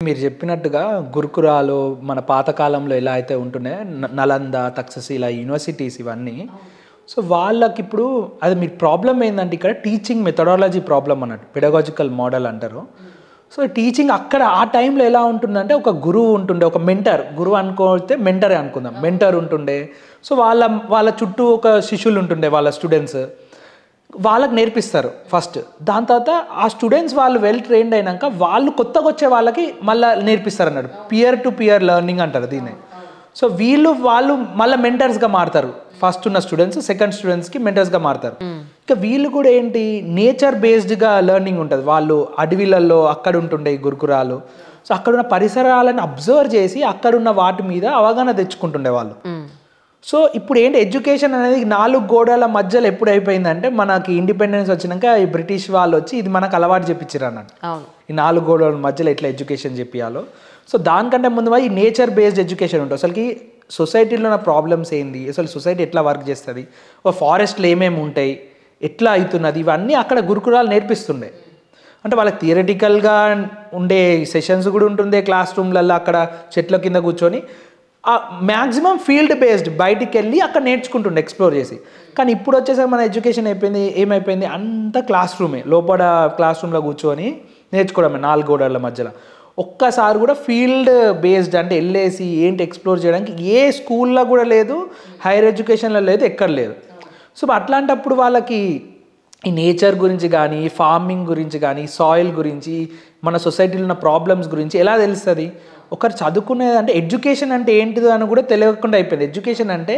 మీరు చెప్పినట్టుగా గురుకురాలు మన పాతకాలంలో ఎలా అయితే ఉంటున్నాయో నలంద, తక్షశిల యూనివర్సిటీస్ ఇవన్నీ. సో వాళ్ళకిప్పుడు అది మీ ప్రాబ్లమ్ ఏందంటే ఇక్కడ టీచింగ్ మెథడాలజీ ప్రాబ్లమ్ అన్నట్టు. పెడగాజికల్ మోడల్ అంటారు. సో టీచింగ్ అక్కడ ఆ టైంలో ఎలా ఉంటుందంటే ఒక గురువు ఉంటుండే, ఒక మెంటర్, గురువు అనుకోతే మెంటరే అనుకుందాం. మెంటర్ ఉంటుండే. సో వాళ్ళ చుట్టూ ఒక శిష్యులు ఉంటుండే, వాళ్ళ స్టూడెంట్స్. వాళ్ళకి నేర్పిస్తారు ఫస్ట్. దాని తర్వాత ఆ స్టూడెంట్స్ వాళ్ళు వెల్ ట్రైన్డ్ అయినాక వాళ్ళు కొత్తగా వచ్చే వాళ్ళకి మళ్ళీ నేర్పిస్తారు అన్నాడు. పియర్ టు పియర్ లెర్నింగ్ అంటారు దీన్ని. సో వాళ్ళు మళ్ళీ మెంటర్స్గా మారుతారు. ఫస్ట్ ఉన్న స్టూడెంట్స్ సెకండ్ స్టూడెంట్స్కి మెంటర్స్గా మారుతారు. ఇంకా వీళ్ళు కూడా ఏంటి, నేచర్ బేస్డ్గా లెర్నింగ్ ఉంటుంది. వాళ్ళు అడవిలలో అక్కడ ఉంటుండే గురుకురాలు. సో అక్కడున్న పరిసరాలను అబ్జర్వ్ చేసి అక్కడున్న వాటి మీద అవగాహన తెచ్చుకుంటుండే వాళ్ళు. సో ఇప్పుడు ఏంటి, ఎడ్యుకేషన్ అనేది 4 గోడల మధ్యలో ఎప్పుడు అయిపోయిందంటే మనకి ఇండిపెండెన్స్ వచ్చినాక ఈ బ్రిటిష్ వాళ్ళు వచ్చి ఇది మనకు అలవాటు చెప్పించారు అన్నట్టు. ఈ 4 గోడల మధ్యలో ఎట్లా ఎడ్యుకేషన్ చెప్పియాలో. సో దానికంటే ముందు ఈ నేచర్ బేస్డ్ ఎడ్యుకేషన్ ఉంటుంది. అసలుకి సొసైటీలో ఉన్న ప్రాబ్లమ్స్ ఏంది, అసలు సొసైటీ ఎట్లా వర్క్ చేస్తుంది, ఒక ఫారెస్ట్లో ఏమేమి ఉంటాయి, ఎట్లా అవుతున్నది, ఇవన్నీ అక్కడ గురుకురాలు నేర్పిస్తుండే. అంటే వాళ్ళకి థియరటికల్గా ఉండే సెషన్స్ కూడా ఉంటుండే క్లాస్ రూమ్లలో, అక్కడ చెట్ల కింద కూర్చొని మ్యాక్సిమం ఫీల్డ్ బేస్డ్ బయటికి వెళ్ళి అక్కడ నేర్చుకుంటుండే, ఎక్స్ప్లోర్ చేసి. కానీ ఇప్పుడు వచ్చేసరికి మన ఎడ్యుకేషన్ ఏమైపోయింది, అంతా క్లాస్ రూమే, లోపల క్లాస్ రూమ్లో కూర్చొని నేర్చుకోవడమే 4 గోడల మధ్యలో. ఒక్కసారి కూడా ఫీల్డ్ బేస్డ్ అంటే వెళ్ళేసి ఏంటి ఎక్స్ప్లోర్ చేయడానికి ఏ స్కూల్లో కూడా లేదు, హైయర్ ఎడ్యుకేషన్లో లేదు, ఎక్కడ లేదు. సో అట్లాంటప్పుడు వాళ్ళకి ఈ నేచర్ గురించి కానీ, ఫార్మింగ్ గురించి కానీ, సాయిల్ గురించి, మన సొసైటీలో ఉన్న ప్రాబ్లమ్స్ గురించి ఎలా తెలుస్తుంది? ఒకరు చదువుకునేది అంటే ఎడ్యుకేషన్ అంటే ఏంటిదో అని కూడా తెలియకుండా అయిపోయింది. ఎడ్యుకేషన్ అంటే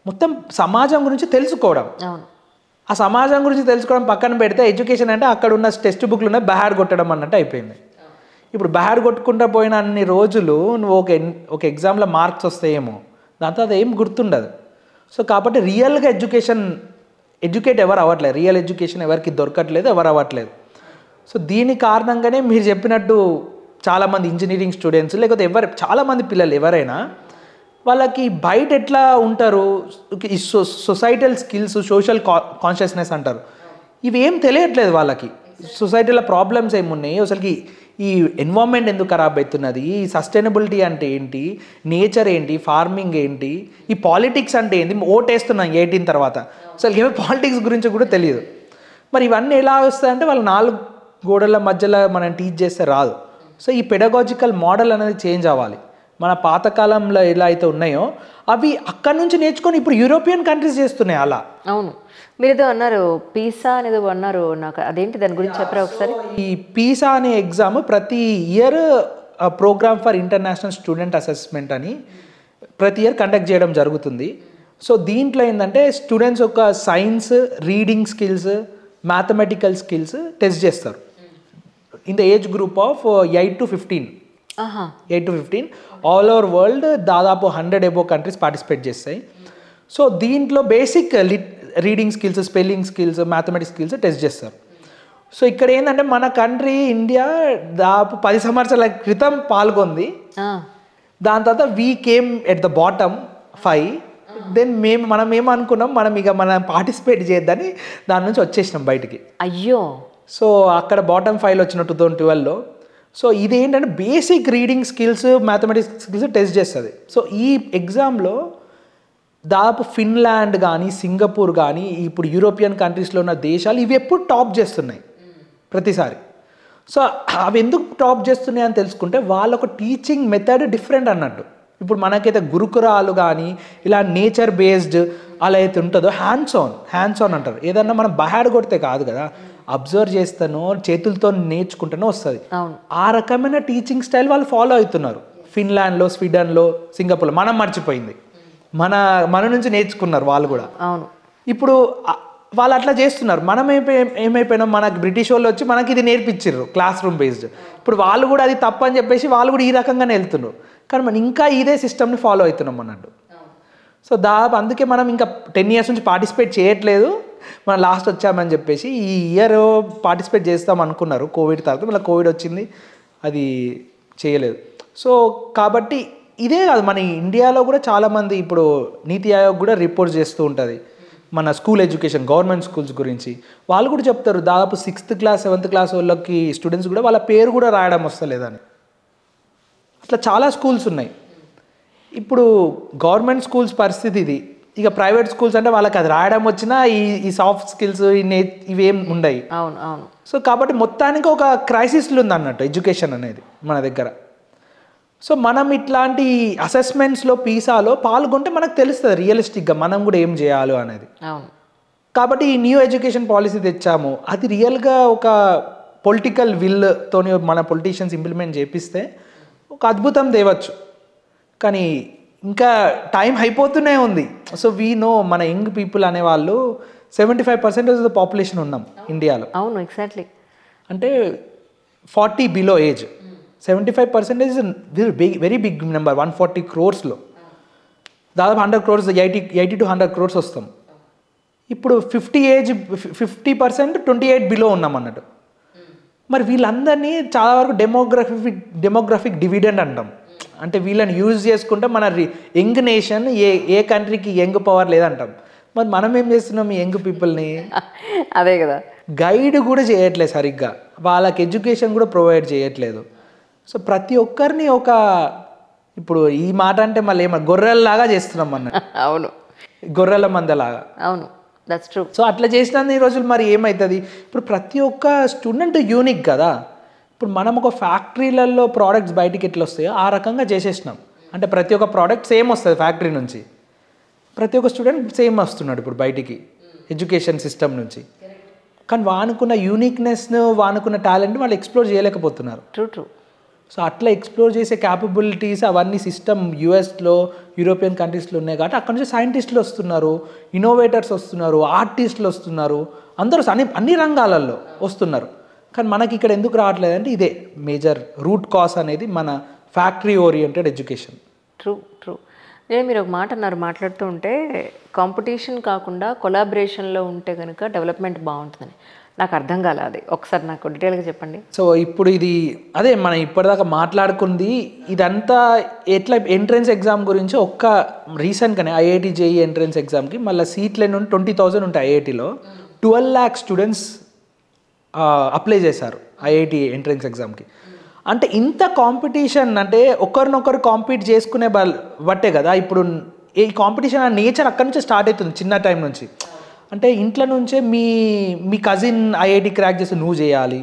మొత్తం సమాజం గురించి తెలుసుకోవడం. ఆ సమాజం గురించి తెలుసుకోవడం పక్కన పెడితే ఎడ్యుకేషన్ అంటే అక్కడ ఉన్న టెక్స్ట్ బుక్లు ఉన్న బహార్ కొట్టడం అన్నట్టు అయిపోయింది. ఇప్పుడు బహార్ కొట్టుకుంటూ పోయిన అన్ని రోజులు నువ్వు ఒక ఎగ్జామ్లో మార్క్స్ వస్తాయేమో, దాంతో అది ఏం గుర్తుండదు. సో కాబట్టి రియల్గా ఎడ్యుకేట్ ఎవరు అవ్వట్లేదు, రియల్ ఎడ్యుకేషన్ ఎవరికి దొరకట్లేదు, ఎవరు అవ్వట్లేదు. సో దీని కారణంగానే మీరు చెప్పినట్టు చాలామంది ఇంజనీరింగ్ స్టూడెంట్స్ లేకపోతే చాలామంది పిల్లలు ఎవరైనా వాళ్ళకి బయట ఎట్లా ఉంటారు, ఈ సొసైటల్ స్కిల్స్, సోషల్ కాన్షియస్నెస్ అంటారు, ఇవి ఏం తెలియట్లేదు వాళ్ళకి. సొసైటీలో ప్రాబ్లమ్స్ ఏమున్నాయి, అసలుకి ఈ ఎన్వైరన్మెంట్ ఎందుకు ఖరాబ్ అవుతున్నది, ఈ సస్టైనబిలిటీ అంటే ఏంటి, నేచర్ ఏంటి, ఫార్మింగ్ ఏంటి, ఈ పాలిటిక్స్ అంటే ఏంటి, ఓటేస్తున్నాం 18 తర్వాత, అసలు ఏమో పాలిటిక్స్ గురించి కూడా తెలియదు. మరి ఇవన్నీ ఎలా వస్తాయంటే వాళ్ళు 4 గోడల మధ్యలో మనం టీచ్ చేస్తే రాదు. సో ఈ పెడగాజికల్ మోడల్ అనేది చేంజ్ అవ్వాలి. మన పాతకాలంలో ఎలా అయితే ఉన్నాయో అవి అక్కడి నుంచి నేర్చుకొని ఇప్పుడు యూరోపియన్ కంట్రీస్ చేస్తున్నాయి అలా. అవును, మీరు ఏదో అన్నారు, పీసా అనేది అన్నారు, నాకు అదేంటి, దాని గురించి చెప్పరా ఒకసారి. ఈ పీసా అనే ఎగ్జామ్ ప్రతి year program for international student assessment అని ప్రతి ఇయర్ కండక్ట్ చేయడం జరుగుతుంది. సో దీంట్లో ఏంటంటే స్టూడెంట్స్ ఒక science, reading skills, mathematical skills test చేస్తారు in the age group of 8 to 15. 8 to 15 all over world దాదాపు 100 అబోవ్ కంట్రీస్ పార్టిసిపేట్ చేస్తాయి. సో దీంట్లో basic reading skills, spelling skills, mathematics skills test చేస్తారు. సో ఇక్కడ ఏంటంటే మన కంట్రీ ఇండియా దాదాపు 10 సంవత్సరాల క్రితం పాల్గొంది. దాని తర్వాత we came at the bottom 5. Then మనం ఏమనుకున్నాం, మనం పార్టిసిపేట్ చేయొద్దని దాని నుంచి వచ్చేసినాం బయటికి. అయ్యో. సో అక్కడ బాటమ్ 5 వచ్చిన 2012లో. సో ఇదేంటంటే basic reading skills, mathematics skills test చేస్తుంది. సో ఈ ఎగ్జామ్లో దాదాపు ఫిన్లాండ్ కానీ, సింగపూర్ కానీ, ఇప్పుడు యూరోపియన్ కంట్రీస్లో ఉన్న దేశాలు ఇవి ఎప్పుడు టాప్ చేస్తున్నాయి ప్రతిసారి. సో అవి ఎందుకు టాప్ చేస్తున్నాయి అని తెలుసుకుంటే వాళ్ళొక టీచింగ్ మెథడ్ డిఫరెంట్ అన్నట్టు. ఇప్పుడు మనకైతే గురుకురాలు కానీ ఇలా నేచర్ బేస్డ్ అలా అయితే ఉంటుందో హ్యాండ్స్ ఆన్ అంటారు. ఏదన్నా మనం బహాడ్ కొడితే కాదు కదా, అబ్జర్వ్ చేస్తానో చేతులతో నేర్చుకుంటానో వస్తుంది. ఆ రకమైన టీచింగ్ స్టైల్ వాళ్ళు ఫాలో అవుతున్నారు ఫిన్లాండ్లో, స్వీడన్లో, సింగపూర్లో. మనం మర్చిపోయింది, మన నుంచి నేర్చుకున్నారు వాళ్ళు కూడా. ఇప్పుడు వాళ్ళు అట్లా చేస్తున్నారు. మనం ఏమైపోయినాం, మనకు బ్రిటిష్ వాళ్ళు వచ్చి మనకి ఇది నేర్పించారు క్లాస్ రూమ్ బేస్డ్. ఇప్పుడు వాళ్ళు కూడా అది తప్పని చెప్పేసి వాళ్ళు కూడా ఈ రకంగానే వెళ్తున్నారు. కానీ మనం ఇంకా ఇదే సిస్టమ్ని ఫాలో అవుతున్నాం అన్నట్టు. సో అందుకే మనం ఇంకా 10 years నుంచి పార్టిసిపేట్ చేయట్లేదు, మనం లాస్ట్ వచ్చామని చెప్పేసి ఈ ఇయర్ పార్టిసిపేట్ చేస్తాం అనుకున్నారు. కోవిడ్ తర్వాత మళ్ళీ కోవిడ్ వచ్చింది, అది చేయలేదు. సో కాబట్టి ఇదే కాదు, మన ఇండియాలో కూడా చాలామంది ఇప్పుడు నీతి ఆయోగ్ కూడా రిపోర్ట్ చేస్తూ ఉంటుంది మన స్కూల్ ఎడ్యుకేషన్, గవర్నమెంట్ స్కూల్స్ గురించి. వాళ్ళు కూడా చెప్తారు దాదాపు 6th class 7th class వాళ్ళకి స్టూడెంట్స్ కూడా వాళ్ళ పేరు కూడా రాయడం వస్తలేదని. ఇట్లా చాలా స్కూల్స్ ఉన్నాయి. ఇప్పుడు గవర్నమెంట్ స్కూల్స్ పరిస్థితి ఇది. ఇక ప్రైవేట్ స్కూల్స్ అంటే వాళ్ళకి అది రాయడం వచ్చినా ఈ సాఫ్ట్ స్కిల్స్ ఇవేం ఉండయి. అవును అవును. సో కాబట్టి మొత్తానికి ఒక క్రైసిస్లు ఉంది అన్నట్టు ఎడ్యుకేషన్ అనేది మన దగ్గర. సో మనం ఇట్లాంటి అసెస్మెంట్స్లో పీసాలో పాల్గొంటే మనకు తెలుస్తుంది రియలిస్టిక్గా మనం కూడా ఏం చేయాలో అనేది. అవును. కాబట్టి ఈ న్యూ ఎడ్యుకేషన్ పాలసీ తెచ్చాము, అది రియల్గా ఒక పొలిటికల్ విల్తోని మన పొలిటీషియన్స్ ఇంప్లిమెంట్ చేపిస్తే ఒక అద్భుతం తేవచ్చు. కానీ ఇంకా టైం అయిపోతూనే ఉంది. సో వీ నో మన యంగ్ పీపుల్ అనేవాళ్ళు 75% ఆఫ్ ద పాపులేషన్ ఉన్నాం ఇండియాలో. అవును ఎగ్జాక్ట్లీ. అంటే 40 below age 75% is very big number. 140 crores దాదాపు 100 crores 80 to 100 crores వస్తాం. ఇప్పుడు 50% 28 బిలో ఉన్నాం అన్నట్టు. మరి వీళ్ళందరినీ చాలా వరకు డెమోగ్రఫిక్ డివిడెండ్ అంటాం. అంటే వీళ్ళని యూజ్ చేసుకుంటే మన యంగ్ నేషన్ ఏ కంట్రీకి యంగ్ పవర్ లేదంటాం. మరి మనం ఏం చేస్తున్నాం ఈ యంగ్ పీపుల్ని? అదే కదా, గైడ్ కూడా చేయట్లేదు సరిగ్గా, వాళ్ళకి ఎడ్యుకేషన్ కూడా ప్రొవైడ్ చేయట్లేదు. సో ప్రతి ఒక్కరిని ఒక ఇప్పుడు ఈ మాట అంటే మళ్ళీ గొర్రెల్లాగా చేస్తున్నాం అన్నట్టు. అవును, గొర్రెల మందలాగా. అవును, దట్స్ ట్రూ. సో అట్లా చేసినందుకు ఈ రోజులు మరి ఏమవుతుంది, ఇప్పుడు ప్రతి ఒక్క స్టూడెంట్ యూనిక్ కదా. ఇప్పుడు మనం ఒక ఫ్యాక్టరీలలో ప్రోడక్ట్స్ బయటికి ఎట్లా వస్తాయో ఆ రకంగా చేసేసినాం. అంటే ప్రతి ఒక్క ప్రోడక్ట్ సేమ్ వస్తుంది ఫ్యాక్టరీ నుంచి, ప్రతి ఒక్క స్టూడెంట్ సేమ్ వస్తున్నాడు ఇప్పుడు బయటికి ఎడ్యుకేషన్ సిస్టమ్ నుంచి. కానీ వానుకున్న యూనిక్నెస్ను వానుకున్న టాలెంట్ వాళ్ళు ఎక్స్ప్లోర్ చేయలేకపోతున్నారు. True true. సో అట్లా ఎక్స్ప్లోర్ చేసే క్యాపబిలిటీస్ అవన్నీ సిస్టమ్ యూఎస్లో యూరోపియన్ కంట్రీస్లో ఉన్నాయి కాబట్టి అక్కడ నుంచి సైంటిస్టులు వస్తున్నారు, ఇన్నోవేటర్స్ వస్తున్నారు, ఆర్టిస్టులు వస్తున్నారు, అందరూ అన్ని రంగాలలో వస్తున్నారు. కానీ మనకి ఇక్కడ ఎందుకు రావట్లేదంటే ఇదే మేజర్ రూట్ కాజ్ అనేది మన factory oriented education. True true. నేను మీరు ఒక మాట అన్నారు మాట్లాడుతూ ఉంటే, కాంపిటీషన్ కాకుండా కొలాబరేషన్లో ఉంటే కనుక డెవలప్మెంట్ బాగుంటుందని. నాకు అర్థం కాలే అది, ఒకసారి నాకు డీటెయిల్గా చెప్పండి. సో ఇప్పుడు ఇది అదే మనం ఇప్పటిదాకా మాట్లాడుకుంది ఇదంతా ఎట్లా ఎంట్రన్స్ ఎగ్జామ్ గురించి. ఒక్క రీసెంట్గానే ఐఐటి జేఈ ఎంట్రన్స్ ఎగ్జామ్కి మళ్ళీ సీట్లు ఎన్ని 20,000 ఉంటాయి ఐఐటిలో. 12 lakh స్టూడెంట్స్ అప్లై చేశారు ఐఐటి ఎంట్రన్స్ ఎగ్జామ్కి. అంటే ఇంత కాంపిటీషన్, అంటే ఒకరినొకరు కాంపీట్ చేసుకునే బట్టే కదా ఇప్పుడు ఈ కాంపిటీషన్ ఆ నేచర్ అక్కడి నుంచి స్టార్ట్ అవుతుంది చిన్న టైం నుంచి. అంటే ఇంట్లో నుంచే మీ కజిన్ ఐఐటి క్రాక్ చేస్తే నువ్వు చేయాలి,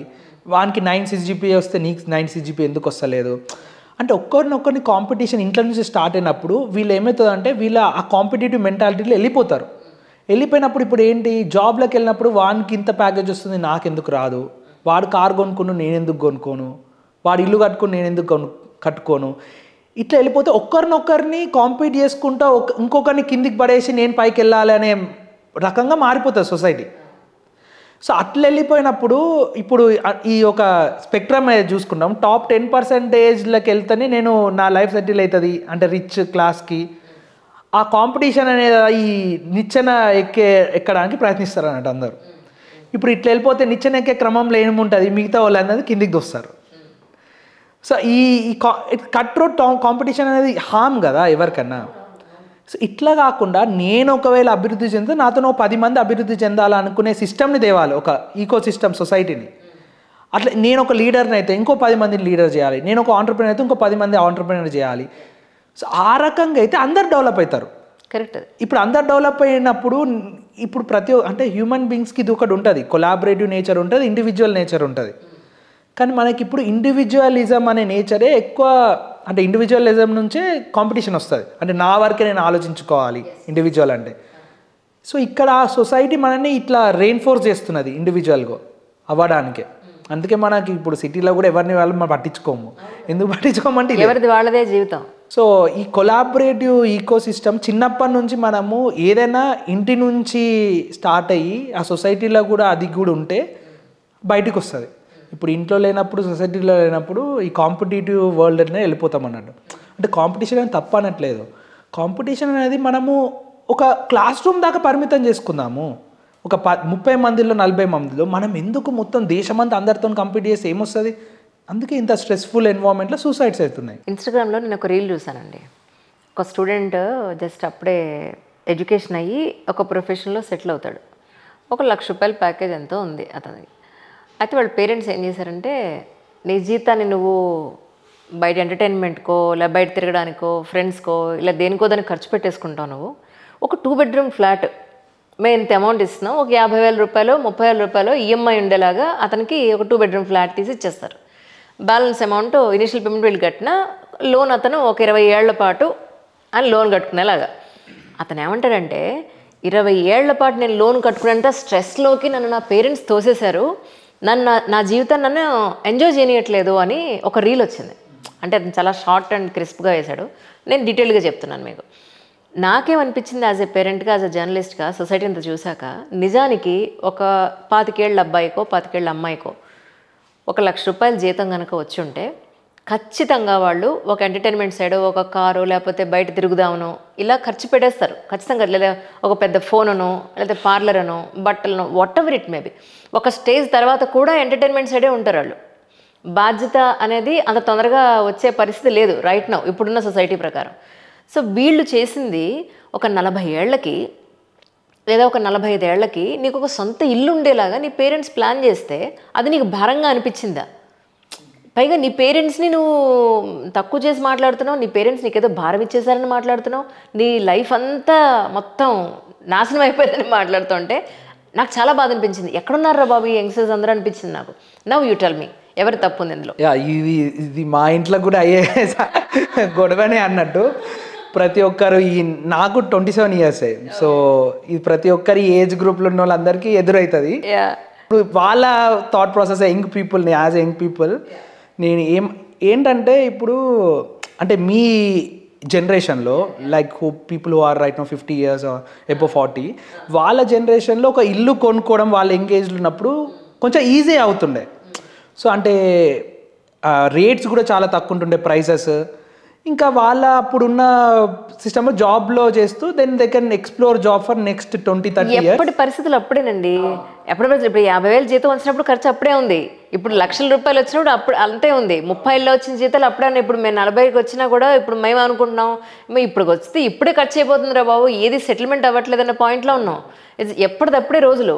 వానికి 9 CGPA వస్తే నీకు 9 CGPA ఎందుకు వస్తలేదు. అంటే ఒక్కరినొకరిని కాంపిటీషన్ ఇంట్లో నుంచి స్టార్ట్ అయినప్పుడు వీళ్ళు ఏమవుతుందంటే వీళ్ళ ఆ కాంపిటేటివ్ మెంటాలిటీలో వెళ్ళిపోతారు. వెళ్ళిపోయినప్పుడు ఇప్పుడు ఏంటి, జాబ్లోకి వెళ్ళినప్పుడు వానికి ఇంత ప్యాకేజ్ వస్తుంది నాకెందుకు రాదు, వాడు కారు కొనుక్కోను నేను ఎందుకు కొనుక్కోను, వాడు ఇల్లు కట్టుకుని నేను ఎందుకు కట్టుకోను, ఇట్లా వెళ్ళిపోతే ఒక్కరినొకరిని కాంపీట్ చేసుకుంటూ ఇంకొకరిని కిందికి పడేసి నేను పైకి వెళ్ళాలి అనే రకంగా మారిపోతుంది సొసైటీ. సో అట్లా వెళ్ళిపోయినప్పుడు ఇప్పుడు ఈ ఒక స్పెక్ట్రమ్ చూసుకుంటాం, టాప్ 10%లకు వెళ్తేనే నేను నా లైఫ్ సెటిల్ అవుతుంది అంటే రిచ్ క్లాస్కి. ఆ కాంపిటీషన్ అనేది ఈ నిచ్చెన ఎక్కడానికి ప్రయత్నిస్తారు అన్నట్టు అందరూ. ఇప్పుడు ఇట్లా వెళ్ళిపోతే నిచ్చెన ఎక్కే క్రమంలో ఏముంటుంది, మిగతా వాళ్ళు అనేది కిందికి దొస్తారు. సో ఈ కట్ త్రోట్ కాంపిటీషన్ అనేది హామ్ కదా ఎవరికన్నా. సో ఇట్లా కాకుండా నేను ఒకవేళ అభివృద్ధి చెందితే నాతో 10 మంది అభివృద్ధి చెందాలనుకునే సిస్టమ్ని తేవాలి, ఒక ఈకో సిస్టమ్ సొసైటీని. అట్లా నేను ఒక లీడర్ని అయితే ఇంకో 10 మందిని లీడర్ చేయాలి, నేను ఒక ఆంటర్ప్రెనర్ అయితే ఇంకో 10 మంది ఆంటర్ప్రెనర్ చేయాలి. సో ఆ రకంగా అయితే అందరు డెవలప్ అవుతారు. కరెక్ట్. ఇప్పుడు అందరు డెవలప్ అయినప్పుడు ఇప్పుడు అంటే హ్యూమన్ బీయింగ్స్కి ఇది ఒకటి ఉంటుంది, కొలాబరేటివ్ నేచర్ ఉంటుంది, ఇండివిజువల్ నేచర్ ఉంటుంది. కానీ మనకి ఇప్పుడు ఇండివిజువలిజం అనే నేచరే ఎక్కువ. అంటే ఇండివిజువలిజం నుంచే కాంపిటీషన్ వస్తుంది, అంటే నా వరకే నేను ఆలోచించుకోవాలి ఇండివిజువల్ అంటే. సో ఇక్కడ ఆ సొసైటీ మనల్ని ఇట్లా రెయిన్ఫోర్స్ చేస్తున్నది ఇండివిజువల్గా అవ్వడానికే. అందుకే మనకి ఇప్పుడు సిటీలో కూడా ఎవరిని వాళ్ళు మనం పట్టించుకోము. ఎందుకు పట్టించుకోమంటే ఎవరిది వాళ్ళదే జీవితం. సో ఈ కొలాబరేటివ్ ఈకో సిస్టమ్ చిన్నప్పటి నుంచి మనము ఏదైనా ఇంటి నుంచి స్టార్ట్ అయ్యి ఆ సొసైటీలో కూడా అది కూడా ఉంటే బయటకు వస్తుంది. ఇప్పుడు ఇంట్లో లేనప్పుడు సొసైటీలో లేనప్పుడు ఈ కాంపిటేటివ్ వరల్డ్ అనేది వెళ్ళిపోతాం అన్నట్టు. అంటే కాంపిటీషన్ అనేది తప్పు అనట్లేదు, కాంపిటీషన్ అనేది మనము ఒక క్లాస్ రూమ్ దాకా పరిమితం చేసుకుందాము. ఒక 30 మందిలో 40 మందిలో మనం ఎందుకు మొత్తం దేశమంతా అందరితో కంపీట్ చేసి ఏమొస్తుంది. అందుకే ఇంత స్ట్రెస్ఫుల్ ఎన్వైరన్మెంట్లో సూసైడ్స్ అవుతున్నాయి. ఇన్స్టాగ్రామ్లో నేను ఒక రీల్ చూసానండి. ఒక స్టూడెంట్ జస్ట్ అప్పుడే ఎడ్యుకేషన్ అయ్యి ఒక ప్రొఫెషన్లో సెటిల్ అవుతాడు. ఒక ₹1,00,000 ప్యాకేజ్ ఎంతో ఉంది అతనికి. అయితే వాళ్ళ పేరెంట్స్ ఏం చేశారంటే, నీ జీతాన్ని నువ్వు బయట ఎంటర్టైన్మెంట్కో లేదా బయట తిరగడానికో ఫ్రెండ్స్కో ఇలా దేనికో దానికి ఖర్చు పెట్టేసుకుంటావు నువ్వు. ఒక 2 బెడ్రూమ్ ఫ్లాట్ మేము ఇంత అమౌంట్ ఇస్తున్నాం, ఒక 50,000 రూపాయలు 30,000 రూపాయలు ఈఎంఐ ఉండేలాగా అతనికి ఒక 2 బెడ్రూమ్ ఫ్లాట్ తీసి ఇచ్చేస్తారు. బ్యాలెన్స్ అమౌంట్ ఇనిషియల్ పేమెంట్ వీళ్ళు కట్టిన లోన్ అతను ఒక 20 ఏళ్ల పాటు అని లోన్ కట్టుకునేలాగా. అతను ఏమంటాడంటే 20 ఏళ్ల పాటు నేను లోన్ కట్టుకునేంత స్ట్రెస్లోకి నన్ను నా పేరెంట్స్ తోసేశారు, నా జీవితాన్ని నన్ను ఎంజాయ్ చేయనియట్లేదు అని ఒక రీల్ వచ్చింది. అంటే అది చాలా షార్ట్ అండ్ క్రిస్ప్గా వేశాడు. నేను డీటెయిల్గా చెప్తున్నాను మీకు. నాకేమనిపించింది యాజ్ ఏ పేరెంట్గా, యాజ్ ఎ జర్నలిస్ట్గా సొసైటీ అంతా చూశాక, నిజానికి ఒక 25 ఏళ్ళ అబ్బాయికో 25 ఏళ్ళ అమ్మాయికో 1,00,000 రూపాయల జీతం కనుక వచ్చి ఉంటే ఖచ్చితంగా వాళ్ళు ఒక ఎంటర్టైన్మెంట్ సైడ్ ఒక కారు లేకపోతే బయట తిరుగుదామనో ఇలా ఖర్చు పెట్టేస్తారు ఖచ్చితంగా. లేదా ఒక పెద్ద ఫోనునో లేకపోతే పార్లర్ అనో బట్టలను వాట్ ఎవర్ ఇట్ మేబీ. ఒక స్టేజ్ తర్వాత కూడా ఎంటర్టైన్మెంట్ సైడే ఉంటారు వాళ్ళు. బాధ్యత అనేది అంత తొందరగా వచ్చే పరిస్థితి లేదు రైట్ నౌ ఇప్పుడున్న సొసైటీ ప్రకారం. సో వీళ్ళు చేసింది ఒక 40 ఏళ్లకి లేదా ఒక 45 ఏళ్లకి నీకు ఒక సొంత ఇల్లు ఉండేలాగా నీ పేరెంట్స్ ప్లాన్ చేస్తే అది నీకు భారంగా అనిపించిందా? పైగా నీ పేరెంట్స్ని నువ్వు తక్కువ చేసి మాట్లాడుతున్నావు, నీ పేరెంట్స్ నీకేదో భారం ఇచ్చేసారని మాట్లాడుతున్నావు, నీ లైఫ్ అంతా మొత్తం నాశనం అయిపోయిందని మాట్లాడుతుంటే నాకు చాలా బాధ అనిపించింది. ఎక్కడున్నారా బాబు ఈ యంగ్స్టర్స్ అందరూ అనిపించింది నాకు. నవ్ యూ టెల్ మీ ఎవరు తప్పు ఉంది ఇందులో? ఇది మా ఇంట్లో కూడా అయ్యే గొడవనే అన్నట్టు. ప్రతి ఒక్కరు నాకు 27 years, సో ఇది ప్రతి ఒక్కరి ఏజ్ గ్రూప్లో ఉన్న వాళ్ళందరికీ ఎదురవుతుంది. ఇప్పుడు వాళ్ళ థాట్ ప్రాసెస్ యంగ్ పీపుల్ని యాజ్ యంగ్ పీపుల్ నేను ఏంటంటే ఇప్పుడు అంటే మీ జనరేషన్లో like people who are right now 50 years above 40, వాళ్ళ జనరేషన్లో ఒక ఇల్లు కొనుక్కోవడం వాళ్ళ ఎంగేజ్లో ఉన్నప్పుడు కొంచెం ఈజీ అవుతుండే. సో అంటే రేట్స్ కూడా చాలా తక్కువ ఉంటుండే ప్రైసెస్. ఇంకా వాళ్ళ అప్పుడున్న సిస్టమ్ జాబ్లో చేస్తూ then they can explore job for next 20-30 years. ఎప్పటి పరిస్థితులు అప్పుడేనండి. ఇప్పుడు 50,000 జీతం వచ్చినప్పుడు ఖర్చు అప్పుడే ఉంది. ఇప్పుడు లక్షల రూపాయలు వచ్చినప్పుడు అప్పుడు అంతే ఉంది. 30 వచ్చిన జీతాలు అప్పుడే ఉన్నాయి. ఇప్పుడు మేము 40కి వచ్చినా కూడా ఇప్పుడు మేము అనుకుంటున్నాం ఇప్పుడు వస్తే ఇప్పుడే ఖర్చు అయిపోతుందిరా బాబు, ఏది సెటిల్మెంట్ అవ్వట్లేదన్న పాయింట్లో ఉన్నాం. ఎప్పటిదప్పుడే రోజులు.